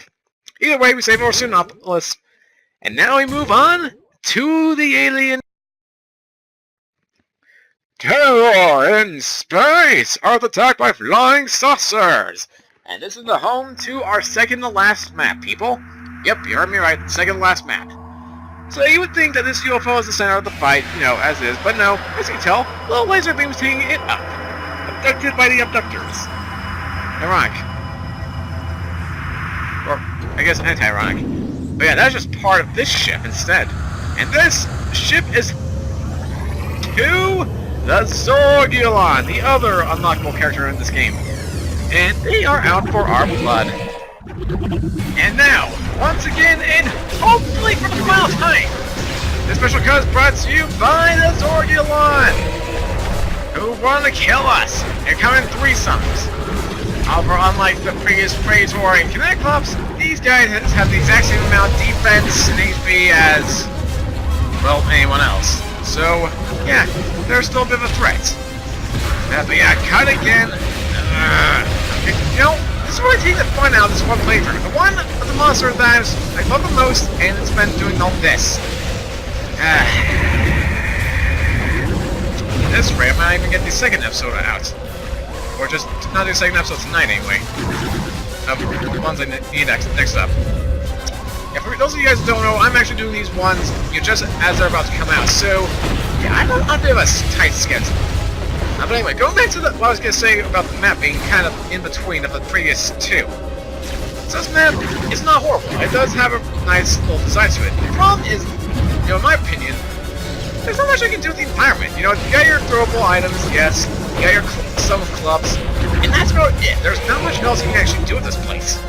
Either way, we save our Sonopolis. And now we move on to the alien. Terror in space! Earth attacked by flying saucers! And this is the home to our second to last map, people. Yep, you heard me right, second to last map. So you would think that this UFO is the center of the fight, you know, as is, but no, as you can tell, little laser beams taking it up. Abducted by the abductors. Ironic. Or, I guess anti-ironic. But yeah, that's just part of this ship instead. And this ship is to the Zorgulon, the other unlockable character in this game. And they are out for our blood. And now, once again, and hopefully for the final time, this special cut is brought to you by the Zorgulon, who who want to kill us and come in threesomes. However, unlike the previous Praetor and Kineticlops, these guys have the exact same amount of defense and HP as, well, anyone else. So, yeah, they're still a bit of a threat. But yeah, cut again. You know, this is what I take the fun out of this one playthrough. The one of the monster that I love the most, and it's been doing all this. At this rate, I might even get the second episode out. Or just not the second episode tonight, anyway. Of the ones I need next up. Yeah, for those of you guys who don't know, I'm actually doing these ones just as they're about to come out. So, yeah, I'm on a bit of a tight schedule. But anyway, going back to what I was going to say about the map being kind of in between of the previous two. So this map is not horrible. It does have a nice little design to it. The problem is, in my opinion, there's not much I can do with the environment. You got your throwable items, yes. You got your some clubs, and that's about it. There's not much else you can actually do with this place.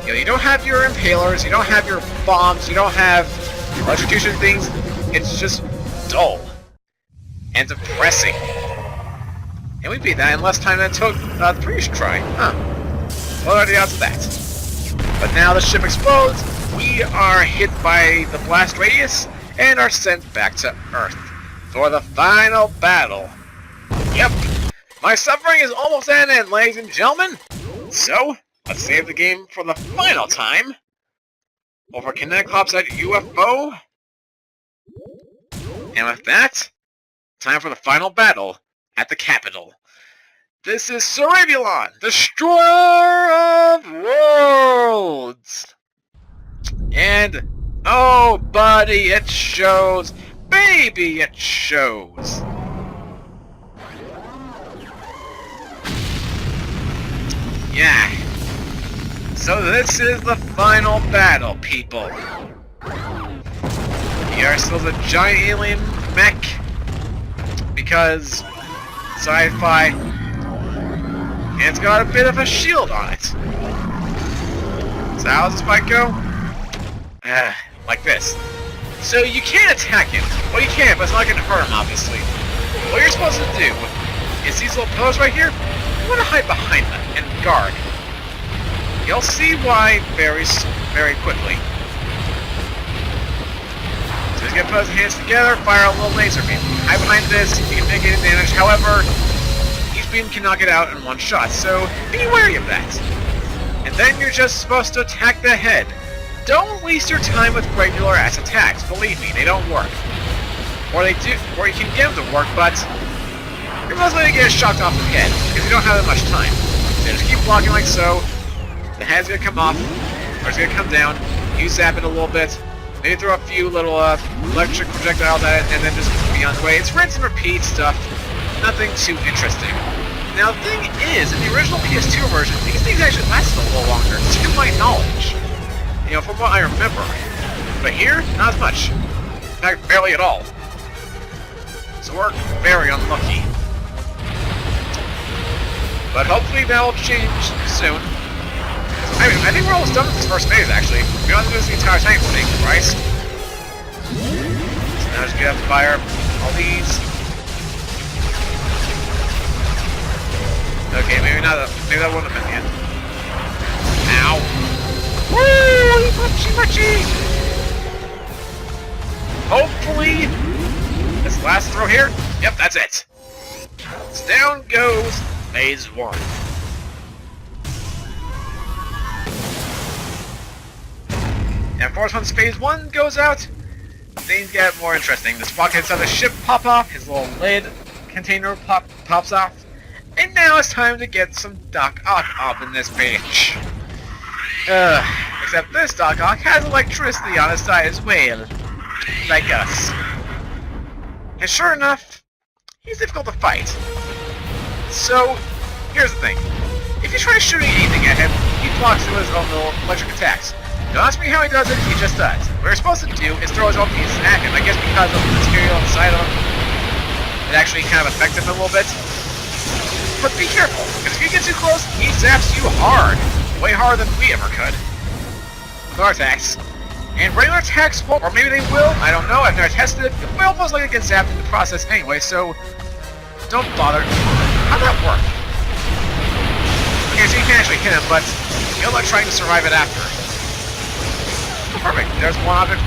You don't have your impalers, you don't have your bombs, you don't have electrocution things. It's just dull and depressing. And we beat that in less time than it took the previous try. Huh. What are the odds of that? But now the ship explodes, we are hit by the blast radius, and are sent back to Earth for the final battle. Yep, my suffering is almost at an end, ladies and gentlemen. So, let's save the game for the final time. Over Kineticlops at UFO. And with that, time for the final battle at the capital. This is Cerebulon, Destroyer of Worlds! And, oh buddy, it shows! Baby, it shows! Yeah. So this is the final battle, people. Here still the giant alien mech. Because sci-fi. And it's got a bit of a shield on it. So how does this fight go? Like this. So you can't attack him. Well, you can, but it's not going to hurt him, obviously. What you're supposed to do is these little pillars right here, you want to hide behind them and guard. You'll see why very quickly. So he's going to put his hands together, fire a little laser beam. Hide behind this, you can make it advantage. However, each beam can knock it out in one shot, so be wary of that. And then you're just supposed to attack the head. Don't waste your time with regular ass attacks. Believe me, they don't work. Or they do, or you can get them to work, but you're most likely to get shocked off the head because you don't have that much time. So just keep blocking like so. The head's gonna come off, or it's gonna come down. You zap it a little bit. Maybe throw a few little electric projectiles at it, and then just be on the way. It's rinse and repeat stuff. Nothing too interesting. Now the thing is, in the original PS2 version, these things actually lasted a little longer, to my knowledge. From what I remember. But here, not as much. In fact, barely at all. So we're very unlucky. But hopefully that'll change soon. I mean, I think we're almost done with this first phase, actually. We don't have to do this the entire time, thank Christ. So now just gonna have to fire all these. Okay, maybe not. Maybe that wouldn't have been the end. Ow! Woo! Punchy! Hopefully, this last throw here. Yep, that's it. So down goes phase 1. And of course, once phase 1 goes out, things get more interesting. The sprockets of the ship pop off, his little lid container pops off, and now it's time to get some Doc Ock up in this bitch. Except this Doc Ock has electricity on his side as well, like us. And sure enough, he's difficult to fight. So, here's the thing. If you try shooting anything at him, he blocks through his own little electric attacks. Don't ask me how he does it, he just does. What you're supposed to do is throw his own pieces at him. I guess because of the material inside of him, it actually kind of affects him a little bit. But be careful, because if you get too close, he zaps you hard. Way harder than we ever could. With our attacks. And regular attacks won't, or maybe they will, I don't know, I've never tested it. Well, most likely get zapped in the process anyway, so don't bother. How'd that work? Okay, so you can actually hit him, but you're not trying to survive it after. Perfect. There's one object.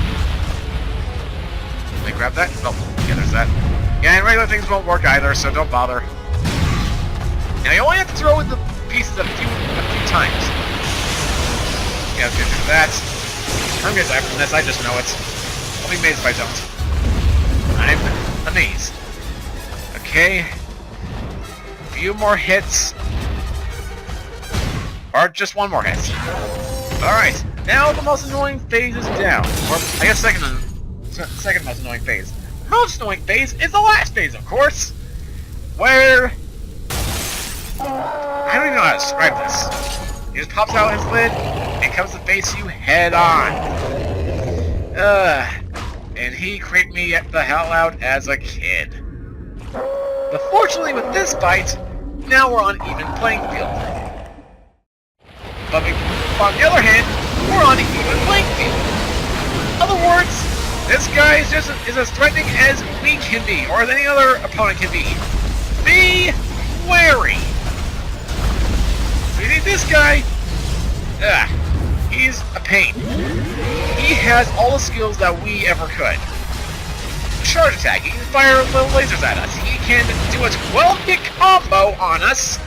Let me grab that. Oh, yeah, there's that. Yeah, and regular things won't work either, so don't bother. Now you only have to throw in the pieces a few times. Yeah, I was gonna do that. I'm gonna die from this, I just know it. I'll be amazed if I don't. I'm amazed. Okay. A few more hits. Or just one more hit. Alright, now the most annoying phase is down. Or, I guess second most annoying phase. The most annoying phase is the last phase, of course! Where... I don't even know how to describe this. He just pops out his lid and comes to face you head on. And he creeped me the hell out as a kid. But fortunately with this fight, now we're on even playing field. But on the other hand, we're on an even playing field. In other words, this guy is just as threatening as we can be, or as any other opponent can be. Be wary. So you see this guy? He's a pain. He has all the skills that we ever could. Charge attack. He can fire little lasers at us. He can do a 12-hit combo on us.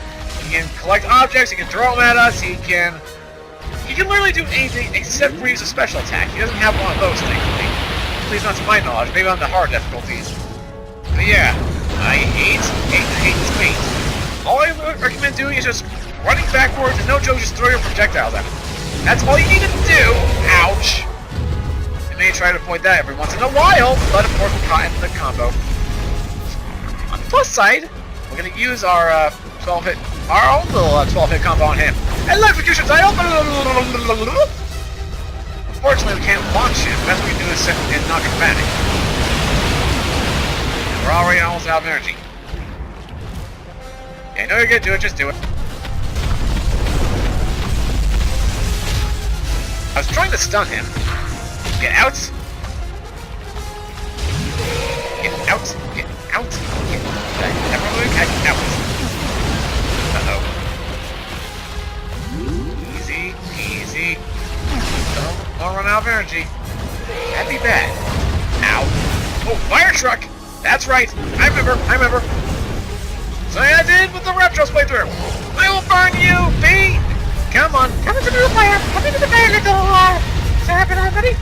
He can collect objects. He can throw them at us. He can literally do anything except for use a special attack. He doesn't have one of those, thankfully. At least not to my knowledge. Maybe on the hard difficulties. But yeah, I hate speed. All I recommend doing is just running backwards and no joke, just throw your projectiles at him. That's all you need to do. Ouch. You may try to avoid that every once in a while, but of course we're caught in the combo. On the plus side, we're going to use our our own little 12-hit combo on him. Electrocution style! Unfortunately, we can't launch him. The best we can do is sit and knock him panic. We're already almost out of energy. Yeah, I know you're gonna do it, just do it. I was trying to stun him. Get out! Get out! Get out! Get out! Uh-oh. Easy, easy. Don't run out of energy. That'd be bad. Ow. Oh, fire truck! That's right. I remember. So I did with the Raptors playthrough. I will burn you, B! Come on. Come into the fire. Come into the fire, little Sarah and buddy.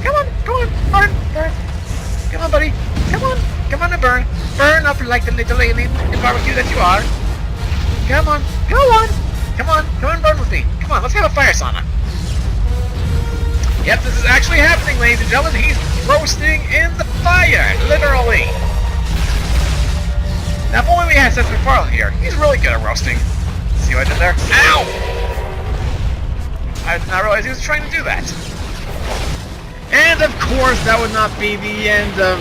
Come on. Burn. Come on, buddy. Come on and burn. Burn up like the little alien barbecue that you are. Come on, burn with me. Come on, let's have a fire sauna. Yep, this is actually happening, ladies and gentlemen. He's roasting in the fire, literally. Now, if only we had Seth MacFarlane here. He's really good at roasting. See what I did there? Ow! I did not realize he was trying to do that. And of course, that would not be the end of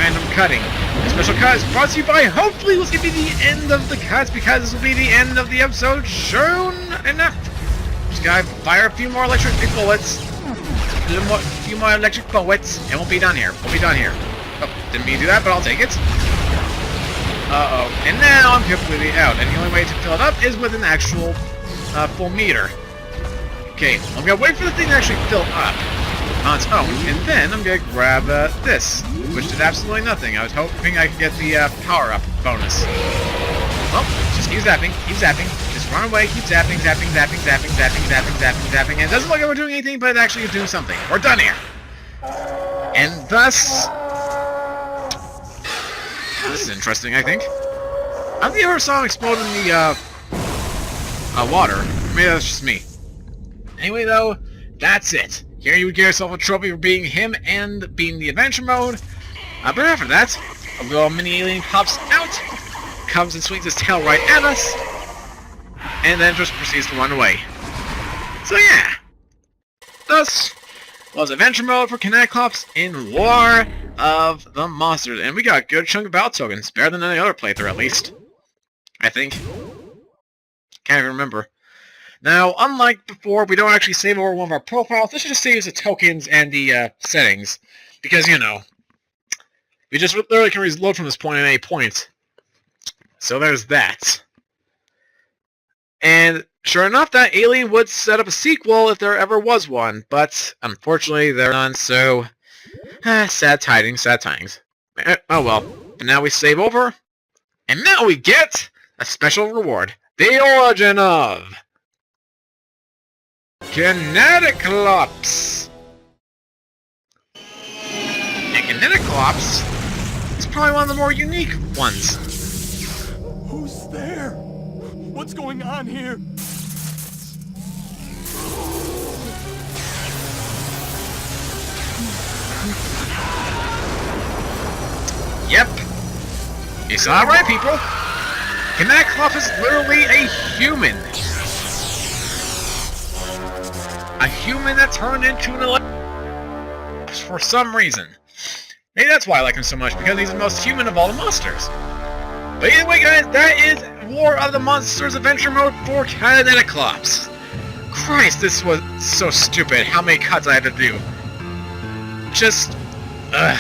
random cutting. The special cut is brought to you by, hopefully this will be the end of the cuts, because this will be the end of the episode soon enough. Just gotta fire a few more electric bullets. A few more electric bullets, and we'll be done here. Oh, didn't mean to do that, but I'll take it. Uh-oh. And now I'm completely out, and the only way to fill it up is with an actual full meter. Okay, I'm gonna wait for the thing to actually fill up on its own, and then I'm gonna grab this, which did absolutely nothing. I was hoping I could get the power-up bonus. Well, just keep zapping, just run away, keep zapping, and it doesn't look like we're doing anything, but it actually is doing something. We're done here! And thus... This is interesting, I think. I don't think I ever saw him explode in the, water. Maybe that's just me. Anyway, though, that's it. Here you would get yourself a trophy for beating him and beating the adventure mode. But after that, a little mini alien pops out, comes and swings his tail right at us, and then just proceeds to run away. So yeah, thus was adventure mode for Kineticlops in War of the Monsters, and we got a good chunk of battle tokens, better than any other playthrough at least. I think. Can't even remember. Now, unlike before, we don't actually save over one of our profiles. This just saves the tokens and the settings, because, you know, we just literally can reload from this point at any point. So there's that. And sure enough, that alien would set up a sequel if there ever was one, but unfortunately there are none, so sad tidings, sad tidings. Oh well. And now we save over, and now we get a special reward. The origin of Kineticlops. And Kineticlops is probably one of the more unique ones. Who's there? What's going on here? Yep. You saw it right, people. Kineticlops is literally a human. A human that turned into an electric for some reason. Maybe that's why I like him so much, because he's the most human of all the monsters. But either way, guys, that is War of the Monsters Adventure Mode for Kineticlops. Christ, this was so stupid. How many cuts I had to do. Just, I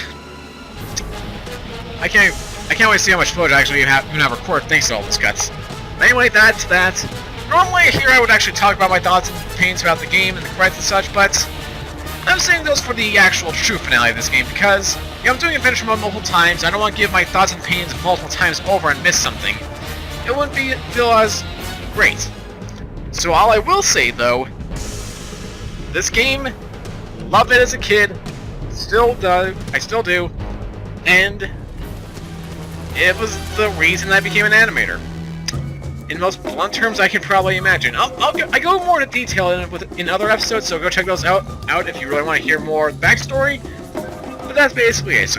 can't wait to see how much footage I actually have recorded thanks to all those cuts. But anyway, that's that. Normally here I would actually talk about my thoughts and opinions about the game and the credits and such, but I'm saving those for the actual true finale of this game because I'm doing Adventure Mode multiple times. I don't want to give my thoughts and opinions multiple times over and miss something. It wouldn't feel as great. So all I will say though, this game, loved it as a kid, I still do, and it was the reason I became an animator. In the most blunt terms I can probably imagine. I go more into detail in other episodes, so go check those out if you really want to hear more backstory. But that's basically it.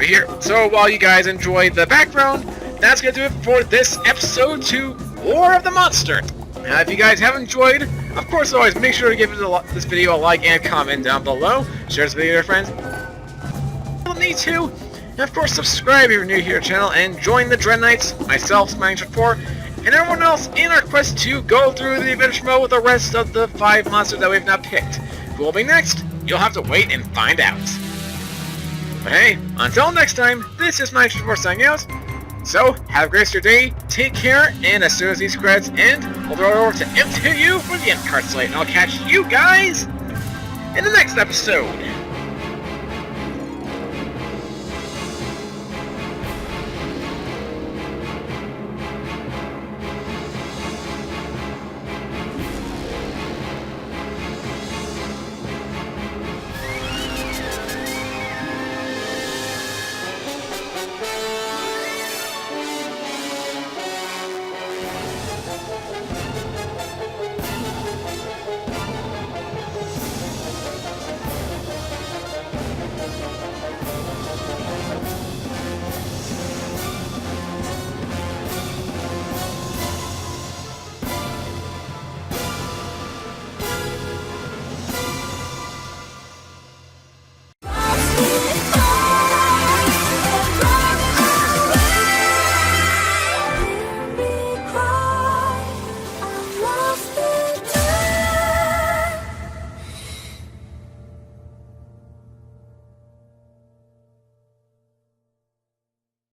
So while you guys enjoy the background, that's gonna do it for this episode 2, War of the Monsters. Now, if you guys have enjoyed, of course, always make sure to give this video a like and comment down below. Share this video with your friends. You'll need to. And of course, subscribe if you're new to your channel and join the Dread Knights, myself, Kineticlops, and everyone else in our quest to go through the adventure mode with the rest of the 5 monsters that we've not picked. Who will be next? You'll have to wait and find out. But hey, until next time, this is Kineticlops signing out. So, have a great rest of your day, take care, and as soon as these credits end, we'll throw it over to MTU for the end card slate, and I'll catch you guys in the next episode.